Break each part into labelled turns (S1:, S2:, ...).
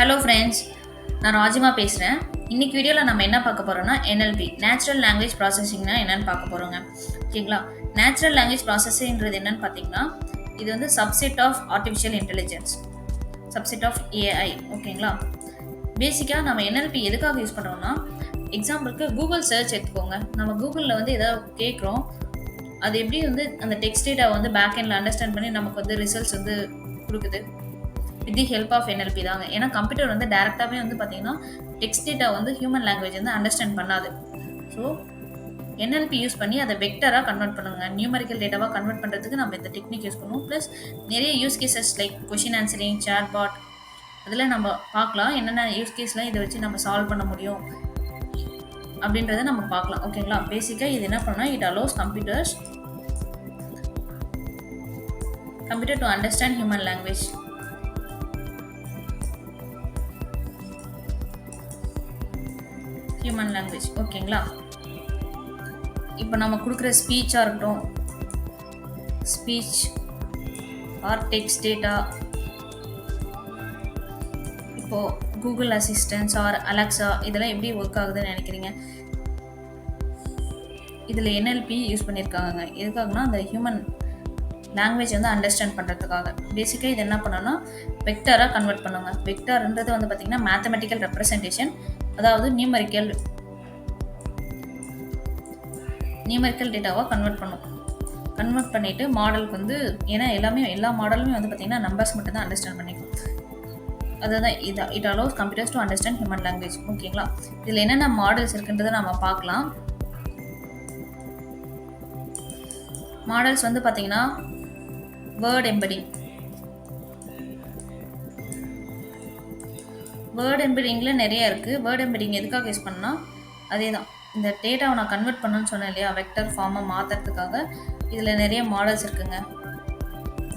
S1: Hello friends, நான் ராஜிமா பேசுகிறேன். இன்னைக்கு வீடியோவில் நம்ம என்ன பார்க்க போகிறோம்னா NLP நேச்சுரல் லாங்குவேஜ் ப்ராசஸிங்னா என்னன்னு பார்க்க போகிறோங்க. ஓகேங்களா? நேச்சுரல் லாங்குவேஜ் ப்ராசஸிங்கிறது என்னன்னு பார்த்தீங்கன்னா, இது வந்து subset of artificial intelligence, subset of AI. ஓகேங்களா? பேசிக்காக நம்ம NLP எதுக்காக யூஸ் பண்ணுறோம்னா, எக்ஸாம்பிளுக்கு கூகுள் சர்ச் எடுத்துக்கோங்க. நம்ம கூகுளில் வந்து ஏதாவது கேட்குறோம், அது எப்படி வந்து அந்த டெக்ஸ்ட் டேட்டா வந்து பேக் எண்டில் அண்டர்ஸ்டாண்ட் பண்ணி நமக்கு வந்து ரிசல்ட்ஸ் வந்து கொடுக்குது with the help of NLP தாங்க. ஏன்னா கம்ப்யூட்டர் வந்து டேரெக்டாகவே வந்து பார்த்தீங்கன்னா டெக்ஸ்ட் டேட்டா வந்து ஹியூமன் லாங்குவேஜ் வந்து அண்டர்ஸ்டாண்ட் பண்ணாது. ஸோ NLP யூஸ் பண்ணி அதை வெக்டராக கன்வெர்ட் பண்ணுங்க. நியூமரிக்கல் டேட்டாவாக கன்வெர்ட் பண்ணுறதுக்கு நம்ம இந்த டெக்னிக் யூஸ் பண்ணுவோம். ப்ளஸ் நிறைய use cases like question answering, chat bot, அதில் நம்ம பார்க்கலாம் என்னென்ன யூஸ் கேஸ்லாம் இதை வச்சு நம்ம சால்வ் பண்ண முடியும் அப்படின்றத நம்ம பார்க்கலாம். ஓகேங்களா? பேசிக்காக இது என்ன பண்ணால் it allows computer to understand human language. ஓகேங்களா? இப்போ நம்ம கொடுக்குற ஸ்பீச்சாக இருக்கட்டும், ஸ்பீச் ஆர் டெக்ஸ்ட் டேட்டா, இப்போது கூகுள் அசிஸ்டன்ஸ் ஆர் அலெக்ஸா இதெல்லாம் எப்படி ஒர்க் ஆகுதுன்னு நினைக்கிறீங்க? இதில் NLP யூஸ் பண்ணியிருக்காங்க. எதுக்காகனா அந்த ஹியூமன் லாங்குவேஜ் வந்து அண்டர்ஸ்டாண்ட் பண்ணுறதுக்காக. பேசிக்காக இது என்ன பண்ணோன்னா வெக்டராக கன்வெர்ட் பண்ணுவாங்க. வெக்டர்ன்றது வந்து பார்த்திங்கன்னா மேத்தமெட்டிக்கல் ரெப்ரசன்டேஷன், அதாவது நியூமரிக்கல் டேட்டாவாக கன்வெர்ட் பண்ணிவிட்டு மாடலுக்கு வந்து, ஏன்னா எல்லா மாடலுமே வந்து பார்த்திங்கன்னா நம்பர்ஸ் மட்டும் தான் அண்டர்ஸ்டாண்ட் பண்ணிக்கும். அதுதான் it allows computers to understand human language. ஓகேங்களா? இதில் என்னென்ன மாடல்ஸ் இருக்குன்றதை நம்ம பார்க்கலாம். மாடல்ஸ் வந்து பார்த்திங்கன்னா வேர்ட் எம்பெடிங்கில் நிறைய இருக்குது. வேர்ட் எம்பெடிங் எதுக்காக யூஸ் பண்ணால் அதே தான், இந்த டேட்டாவை நான் கன்வெர்ட் பண்ணணும்னு சொன்னேன் இல்லையா, வெக்டர் ஃபார்மை மாற்றுறதுக்காக இதில் நிறைய மாடல்ஸ் இருக்குங்க.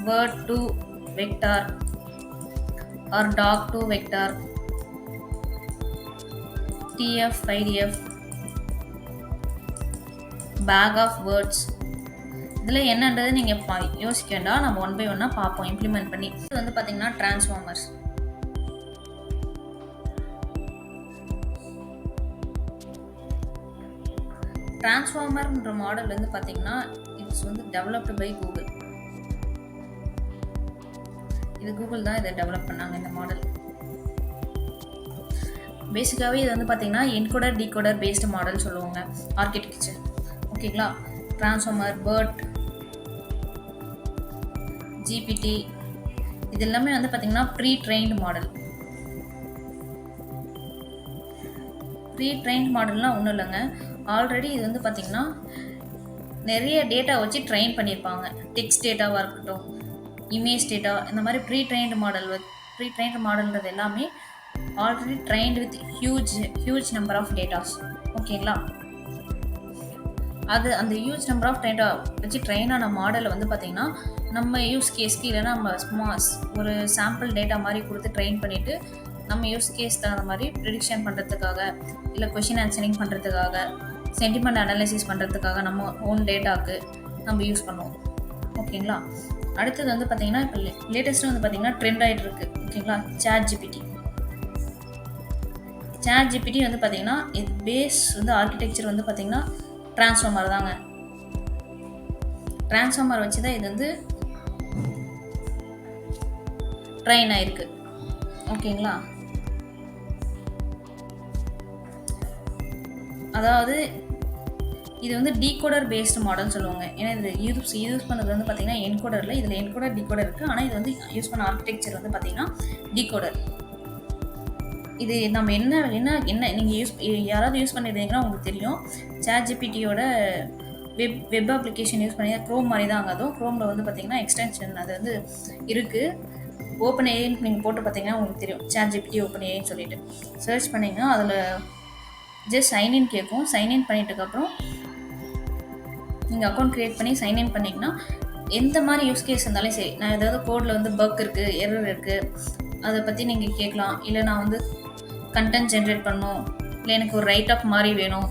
S1: Word to vector or doc to vector, TF, IDF, bag of words. இதில் என்னன்றது நீங்கள் யோசிக்க வேண்டாம், நம்ம ஒன் பை ஒன்னாக பார்ப்போம் இம்ப்ளிமெண்ட் பண்ணி. இது வந்து பார்த்திங்கன்னா டிரான்ஸ்ஃபார்மர்ஸ். டிரான்ஸ்ஃபார்மர்ன்ற மாடல் வந்து பார்த்திங்கன்னா இட்ஸ் வந்து டெவலப்டு பை கூகுள். இது கூகுள் தான் இதை டெவலப் பண்ணாங்க இந்த மாடல். பேசிக்காகவே இது வந்து பார்த்திங்கன்னா என்கோடர் டிகோடர் பேஸ்டு மாடல் சொல்லுவாங்க, ஆர்கிடெக்சர். ஓகேங்களா? டிரான்ஸ்ஃபார்மர், BERT, GPT இது எல்லாமே வந்து பார்த்திங்கன்னா ப்ரீ ட்ரெயின்டு மாடல்னால் ஒன்றும் இல்லைங்க. ஆல்ரெடி இது வந்து பார்த்திங்கன்னா நிறைய டேட்டா வச்சு ட்ரெயின் பண்ணியிருப்பாங்க. டெக்ஸ்ட் டேட்டாவாக இருக்கட்டும், இமேஜ் டேட்டா, இந்த மாதிரி ப்ரீ ட்ரெயின்டு மாடல்ன்றது எல்லாமே already trained with huge number of datas. ஓகேங்களா? அது அந்த ஹியூஜ் நம்பர் ஆஃப் டேட்டா வச்சு ட்ரெயின் ஆன மாடலை வந்து பார்த்திங்கன்னா நம்ம யூஸ் கேஸ்க்கு, இல்லைனா நம்ம ஒரு சாம்பிள் டேட்டா மாதிரி கொடுத்து ட்ரெயின் பண்ணிவிட்டு நம்ம யூஸ் கேஸ் தகுந்த மாதிரி ப்ரிடிக்ஷன் பண்ணுறதுக்காக, இல்லை கொஷின் ஆன்சரிங் பண்ணுறதுக்காக, சென்டிமெண்ட் அனாலிசிஸ் பண்ணுறதுக்காக நம்ம ஓன் டேட்டாவுக்கு நம்ம யூஸ் பண்ணுவோம். ஓகேங்களா? அடுத்தது வந்து பார்த்திங்கன்னா இப்போ லேட்டஸ்ட்டு வந்து பார்த்திங்கன்னா ட்ரெண்ட் ஆகிட்டு இருக்குது. ஓகேங்களா? சேட் ஜிபிடி வந்து பார்த்திங்கன்னா இது பேஸ் வந்து ஆர்கிடெக்சர் வந்து பார்த்திங்கன்னா டிரான்ஸ்ஃபார்மர் தாங்க. டிரான்ஸ்ஃபார்மர் வச்சு தான் இது வந்து ட்ரெயின் ஆயிருக்கு. ஓகேங்களா? அதாவது இது வந்து டீகோடர் பேஸ்டு மாடல் சொல்லுவாங்க. ஏன்னா இது யூஸ் பண்ணது வந்து பார்த்திங்கன்னா என்கோடரில், இதில் என்கோடர் டிகோடர் இருக்குது. ஆனால் இது வந்து யூஸ் பண்ண ஆர்கிடெக்சர் வந்து பார்த்திங்கன்னா டிகோடர். இது நம்ம என்ன நீங்கள் யாராவது யூஸ் பண்ணியிருந்தீங்கன்னா உங்களுக்கு தெரியும். சேட் ஜிபிடியோட வெப் அப்ளிகேஷன் யூஸ் பண்ணி க்ரோம் மாதிரி தான். அதுவும் க்ரோமில் வந்து பார்த்திங்கன்னா எக்ஸ்டென்ஷன் அது வந்து இருக்குது. ஓப்பன் ஏன்னு நீங்கள் போட்டு பார்த்தீங்கன்னா உங்களுக்கு தெரியும், சேட் ஜிபிடி ஓப்பன் ஏன்னு சொல்லிட்டு சர்ச் பண்ணிங்கன்னா அதில் ஜஸ்ட் சைன்இன் கேட்கும். சைன்இன் பண்ணிட்டதுக்கப்புறம் நீங்கள் அக்கௌண்ட் க்ரியேட் பண்ணி சைன்இன் பண்ணிங்கன்னா எந்த மாதிரி யூஸ் கேஸ் இருந்தாலும் சரி, நான் ஏதாவது கோடில் வந்து பக் இருக்குது, எரர் இருக்குது, அதை பற்றி நீங்கள் கேட்கலாம். இல்லை நான் வந்து கண்டென்ட் ஜென்ரேட் பண்ணணும், இல்லை எனக்கு ஒரு ரைட் அப் மாதிரி வேணும்,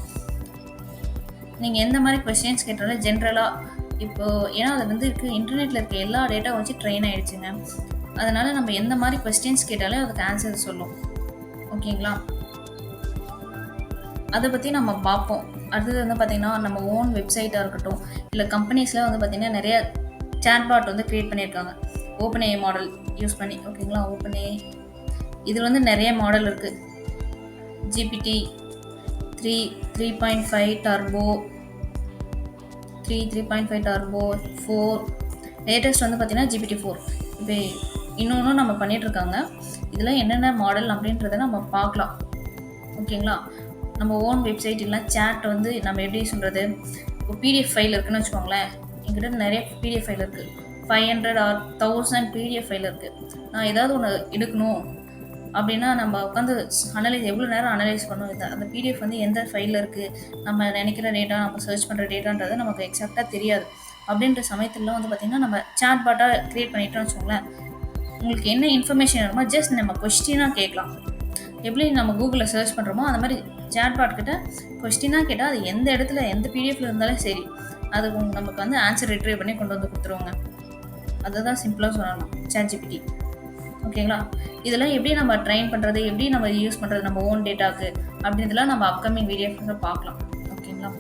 S1: நீங்கள் எந்த மாதிரி கொஸ்டின்ஸ் கேட்டாலும் ஜென்ரலாக இப்போது, ஏன்னா அது வந்து இருக்குது, இன்டர்நெட்டில் இருக்க எல்லா டேட்டா வச்சு ட்ரெயின் ஆகிடுச்சுங்க. அதனால் நம்ம எந்த மாதிரி கொஸ்டின்ஸ் கேட்டாலும் அதுக்கு ஆன்சர் சொல்லும். ஓகேங்களா? அதை பற்றி நம்ம பார்ப்போம். அடுத்தது வந்து பார்த்திங்கன்னா நம்ம ஓன் வெப்சைட்டாக இருக்கட்டும், இல்லை கம்பெனிஸில் வந்து பார்த்திங்கன்னா நிறைய சேட்பாட் வந்து க்ரியேட் பண்ணியிருக்காங்க ஓப்பன் ஏஐ மாடல் யூஸ் பண்ணி. ஓகேங்களா? ஓப்பன் ஏஐ இதில் வந்து நிறைய மாடல் இருக்குது. ஜிபிடி 3, 3.5 டர்போ, 3.5 டர்போ, 4, லேட்டஸ்ட் வந்து பார்த்திங்கன்னா ஜிபிடி 4. இப்போ இன்னொன்றும் நம்ம பண்ணிகிட்ருக்காங்க. இதில் என்னென்ன மாடல் அப்படின்றத நம்ம பார்க்கலாம். ஓகேங்களா? நம்ம ஓன் வெப்சைட் இல்லை சேட் வந்து நம்ம எப்படி சொல்கிறது, இப்போ பிடிஎஃப் ஃபைல் இருக்குதுன்னு வச்சுக்கோங்களேன். என்கிட்ட நிறைய பிடிஎஃப் ஃபைல் இருக்குது, 500 or 1000 பிடிஎஃப் ஃபைல் இருக்குது. நான் ஏதாவது ஒன்று எடுக்கணும் அப்படின்னா நம்ம உட்காந்து எவ்வளோ நேரம் அனலைஸ் பண்ணுவோம். அந்த பிடிஎஃப் வந்து எந்த ஃபைலில் இருக்குது, நம்ம நினைக்கிற டேட்டா, நம்ம சர்ச் பண்ணுற டேட்டான்றது நமக்கு எக்ஸாக்டாக தெரியாது. அப்படின்ற சமயத்தில் வந்து பார்த்திங்கன்னா நம்ம சேட் பாட்டாக க்ரியேட் பண்ணிட்டோம்னு வச்சுக்கோங்களேன். உங்களுக்கு என்ன இன்ஃபர்மேஷன் வேணுமோ ஜஸ்ட் நம்ம கொஸ்டினாக கேட்கலாம். எப்படி நம்ம கூகுளில் சர்ச் பண்ணுறோமோ அந்த மாதிரி சேட் பாட் கிட்ட கொஸ்டினாக கேட்டால் அது எந்த இடத்துல எந்த பிடிஎஃப்ல இருந்தாலும் சரி, அது நமக்கு வந்து ஆன்சர் ரிட்ரைவ் பண்ணி கொண்டு வந்து கொடுத்துருவோங்க. அதுதான் சிம்பிளாக சொல்லணும் சேட் ஜிபிடி. ஓகேங்களா? இதெல்லாம் எப்படி நம்ம ட்ரைன் பண்ணுறது, எப்படி நம்ம யூஸ் பண்ணுறது நம்ம ஓன் டேட்டாவுக்கு அப்படின்றதுலாம் நம்ம அப்கமிங் வீடியோஸில் பார்க்கலாம். ஓகேங்களா?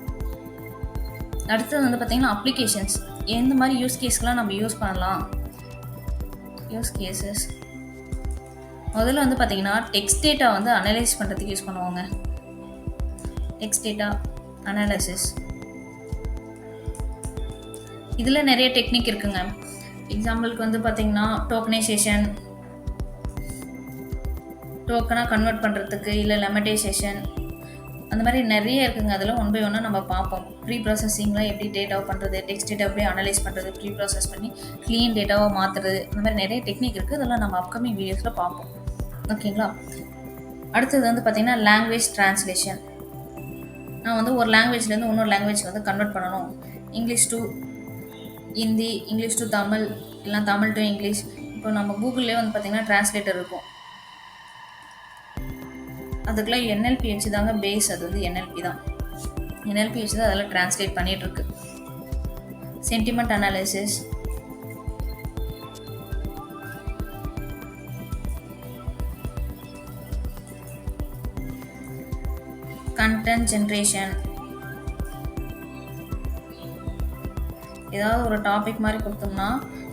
S1: அடுத்தது வந்து பார்த்திங்கன்னா அப்ளிகேஷன்ஸ் எந்த மாதிரி யூஸ் கேஸ்க்கெலாம் நம்ம யூஸ் பண்ணலாம். யூஸ் கேசஸ் முதல்ல வந்து பார்த்திங்கன்னா டெக்ஸ்ட் டேட்டா வந்து அனலைஸ் பண்ணுறதுக்கு யூஸ் பண்ணுவாங்க. டெக்ஸ்ட் டேட்டா அனாலிசிஸ் இதில் நிறைய டெக்னிக் இருக்குங்க. எக்ஸாம்பிளுக்கு வந்து பார்த்திங்கன்னா டோக்கனைசேஷன், டோக்கனாக கன்வெர்ட் பண்ணுறதுக்கு, இல்லை லெமடைசேஷன், அந்த மாதிரி நிறைய இருக்குங்க. அதில் ஒன் பை ஒன்னாக நம்ம பார்ப்போம். ப்ரீ ப்ராசஸிங்லாம் எப்படி டேட்டாவை பண்ணுறது, டெக்ஸ்ட் டேட்டா எப்படி அனலைஸ் பண்ணுறது, ப்ரீ ப்ராசஸ் பண்ணி க்ளீன் டேட்டாவை மாற்றுறது, அந்த மாதிரி நிறைய டெக்னிக் இருக்குது. அதெல்லாம் நம்ம அப்கமிங் வீடியோஸில் பார்ப்போம். ஓகேங்களா? அடுத்தது வந்து பார்த்திங்கன்னா லாங்குவேஜ் ட்ரான்ஸ்லேஷன். நான் வந்து ஒரு லாங்குவேஜ்லேருந்து இன்னொரு லாங்குவேஜ் வந்து கன்வெர்ட் பண்ணணும். English to Hindi, English to Tamil, இல்லை தமிழ் டு இங்கிலீஷ். இப்போ நம்ம கூகுள்லேயே வந்து பார்த்திங்கன்னா டிரான்ஸ்லேட்டர் இருக்கும். அதுக்கெல்லாம் NLP வச்சு தாங்க பேஸ். அது வந்து NLP தான். NLP வச்சு தான் அதெல்லாம் டிரான்ஸ்லேட் பண்ணிகிட்ருக்கு. சென்டிமெண்ட் அனாலிசிஸ், கண்டென்ட் ஜென்ரேஷன், ஏதாவது ஒரு டாபிக் மாதிரி கொடுத்தோம்னா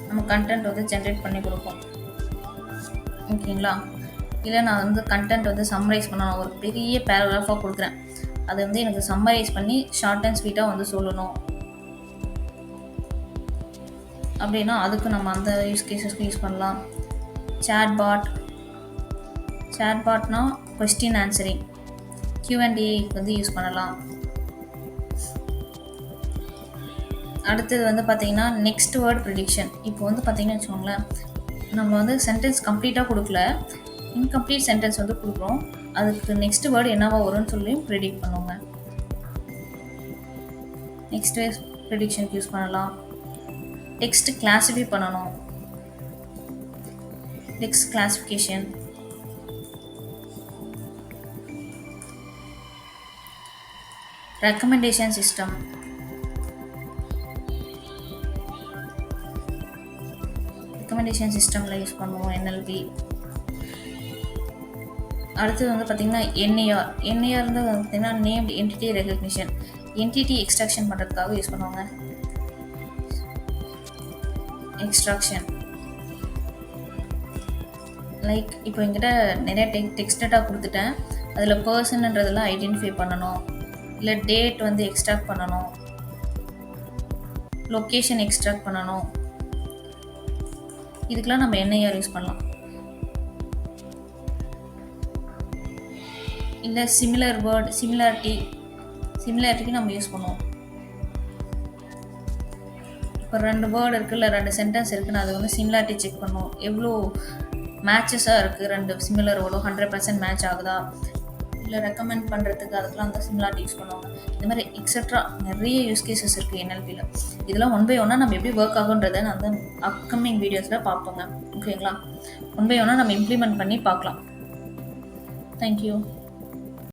S1: நம்ம கண்டென்ட் வந்து ஜென்ரேட் பண்ணி கொடுப்போம். ஓகேங்களா? இல்லை நான் வந்து கண்டென்ட் வந்து சம்மரைஸ் பண்ணணும், ஒரு பெரிய பேராகிராஃபாக கொடுக்குறேன், அதை வந்து எனக்கு சம்மரைஸ் பண்ணி ஷார்ட் அண்ட் ஸ்வீட்டாக வந்து சொல்லணும் அப்படின்னா அதுக்கு நம்ம அந்த யூஸ் கேஸஸ்க்கு யூஸ் பண்ணலாம். சேட்பாட்னா கொஸ்டின் ஆன்சரிங், Q&A வந்து யூஸ் பண்ணலாம். அடுத்தது வந்து பார்த்திங்கன்னா நெக்ஸ்ட் வேர்ட் ப்ரிடிக்ஷன். இப்போ வந்து பார்த்திங்கன்னு வச்சுக்கோங்களேன், நம்ம வந்து சென்டென்ஸ் கம்ப்ளீட்டாக கொடுக்கல, இன்கம்ப்ளீட் சென்டென்ஸ் வந்து கொடுக்குறோம். அதுக்கு நெக்ஸ்ட் வேர்டு என்னவா வரும்னு சொல்லி ப்ரிடிக்ட் பண்ணுவோங்க. நெக்ஸ்ட் வேர்ட் ப்ரிடிக்ஷனுக்கு யூஸ் பண்ணலாம். டெக்ஸ்ட் கிளாஸிஃபை பண்ணணும், text classification. Recommendation system, recommendation சிஸ்டமில் யூஸ் பண்ணுவோம் NLP. அடுத்தது வந்து பார்த்திங்கன்னா NAR வந்து பார்த்திங்கன்னா named entity recognition, entity extraction பண்ணுறதுக்காக யூஸ் பண்ணுவாங்க. எக்ஸ்ட்ராக்ஷன் லைக் இப்போ என்கிட்ட நிறைய டெக்ஸ்ட் டேட்டா கொடுத்துட்டேன், அதில் பர்சன்ன்றதெல்லாம் ஐடென்டிஃபை பண்ணணும், இல்லை டேட் வந்து எக்ஸ்ட்ராக்ட் பண்ணணும், லொக்கேஷன் எக்ஸ்ட்ராக்ட் பண்ணணும். இதுக்கெலாம் நம்ம NAR யூஸ் பண்ணலாம். இல்லை சிமிலர் வேர்ட், சிமிலாரிட்டிக்கு நம்ம யூஸ் பண்ணுவோம். இப்போ 2 வேர்டு இருக்குது, இல்லை 2 சென்டென்ஸ் இருக்குன்னு அது வந்து சிமிலாரிட்டி செக் பண்ணுவோம். எவ்வளோ மேட்சஸாக இருக்குது, 2 சிமிலர் வேர்டும் 100% மேட்ச் ஆகுதா, இல்லை ரெக்கமெண்ட் பண்ணுறதுக்கு அதுக்கெலாம் அந்த சிமிலாரிட்டி யூஸ் பண்ணுவாங்க. இந்த மாதிரி எக்ஸட்ரா நிறைய யூஸ் கேசஸ் இருக்குது NLPயில். இதெல்லாம் ஒன் பை ஒன்னாக நம்ம எப்படி ஒர்க் ஆகுன்றதை நான் வந்து அப்கமிங் வீடியோஸில் பார்ப்போங்க. ஓகேங்களா? ஒன் பை ஒன்னாக நம்ம இம்ப்ளிமெண்ட் பண்ணி பார்க்கலாம். தேங்க்யூ.